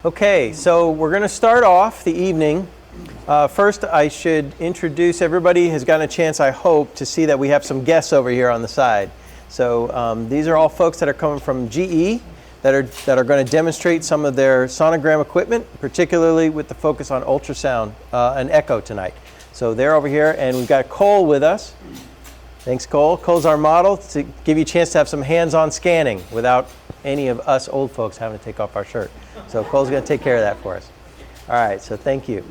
Okay, so we're going to start off the evening. First, I should introduce everybody has gotten a chance, I hope, to see that we have some guests over here on the side. So these are all folks that are coming from GE that are going to demonstrate some of their sonogram equipment, particularly with the focus on ultrasound and echo tonight. So they're over here, and we've got Cole with us. Thanks, Cole. Cole's our model to give you a chance to have some hands-on scanning without any of us old folks having to take off our shirt. So Cole's going to take care of that for us. All right, so thank you.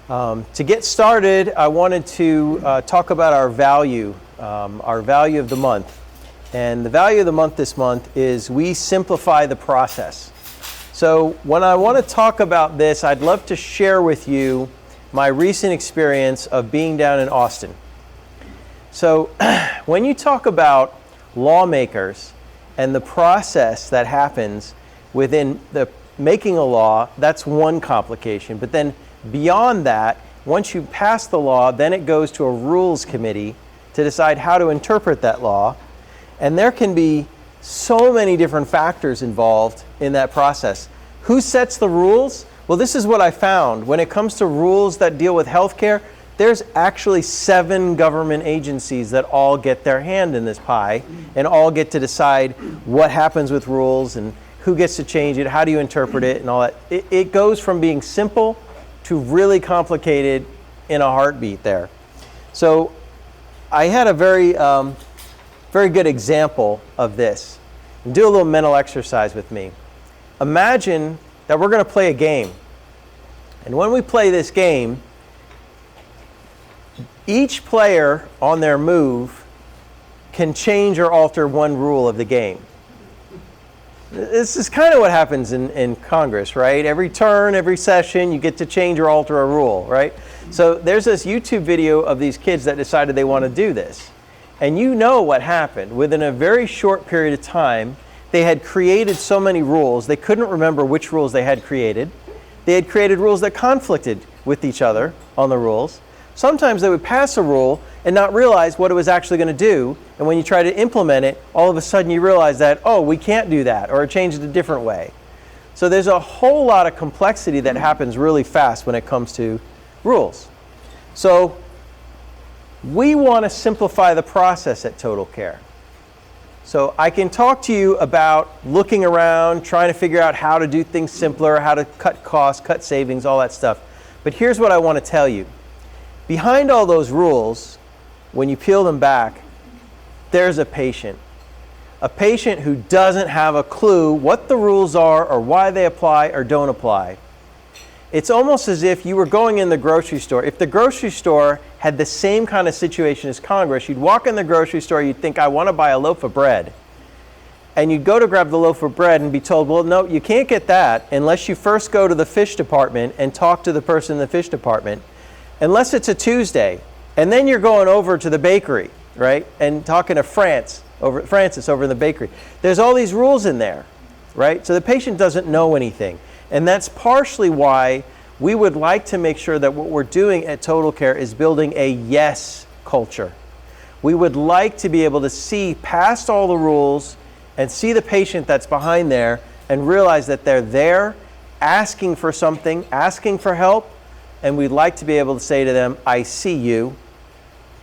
To get started, I wanted to talk about our value of the month. And the value of the month this month is we simplify the process. So when I want to talk about this, I'd love to share with you my recent experience of being down in Austin. So when you talk about lawmakers and the process that happens within the making a law, that's one complication. But then beyond that, once you pass the law, then it goes to a rules committee to decide how to interpret that law. And there can be so many different factors involved in that process. Who sets the rules? Well, this is what I found. When it comes to rules that deal with healthcare, there's actually 7 government agencies that all get their hand in this pie and all get to decide what happens with rules and who gets to change it, how do you interpret it, and all that. It goes from being simple to really complicated in a heartbeat there. So I had a very good example of this. Do a little mental exercise with me. Imagine that we're going to play a game. And when we play this game, each player on their move can change or alter one rule of the game. This is kind of what happens in Congress, right? Every turn, every session, you get to change or alter a rule, right? So there's this YouTube video of these kids that decided they want to do this. And you know what happened. Within a very short period of time, they had created so many rules, they couldn't remember which rules they had created. They had created rules that conflicted with each other on the rules. Sometimes they would pass a rule and not realize what it was actually going to do. And when you try to implement it, all of a sudden you realize that, oh, we can't do that, or change it a different way. So there's a whole lot of complexity that happens really fast when it comes to rules. So we want to simplify the process at Total Care. So I can talk to you about looking around, trying to figure out how to do things simpler, how to cut costs, cut savings, all that stuff. But here's what I want to tell you. Behind all those rules, when you peel them back, there's a patient who doesn't have a clue what the rules are or why they apply or don't apply. It's almost as if you were going in the grocery store. If the grocery store had the same kind of situation as Congress, you'd walk in the grocery store, you'd think, I want to buy a loaf of bread. And you'd go to grab the loaf of bread and be told, well, no, you can't get that unless you first go to the fish department and talk to the person in the fish department. Unless it's a Tuesday, and then you're going over to the bakery, right, and talking to Francis over in the bakery. There's all these rules in there, right? So the patient doesn't know anything. And that's partially why we would like to make sure that what we're doing at Total Care is building a yes culture. We would like to be able to see past all the rules and see the patient that's behind there and realize that they're there asking for something, asking for help. And we'd like to be able to say to them, I see you,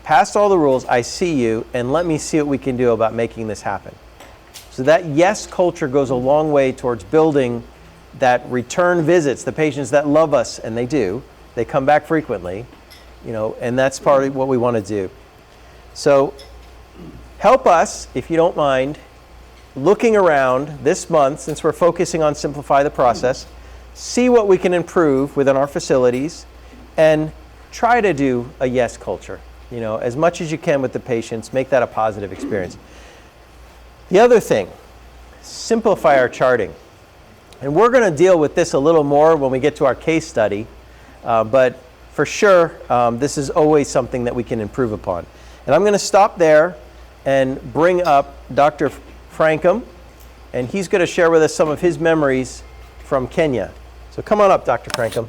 past all the rules, I see you, and let me see what we can do about making this happen. So that yes culture goes a long way towards building that return visits, the patients that love us, and they do, they come back frequently, and that's part of what we want to do. So help us, if you don't mind, looking around this month, since we're focusing on Simplify the Process, see what we can improve within our facilities, and try to do a yes culture. As much as you can with the patients, make that a positive experience. The other thing, simplify our charting. And we're going to deal with this a little more when we get to our case study, but for sure, this is always something that we can improve upon. And I'm going to stop there and bring up Dr. Frankham, and he's going to share with us some of his memories from Kenya. So come on up, Dr. Frankham.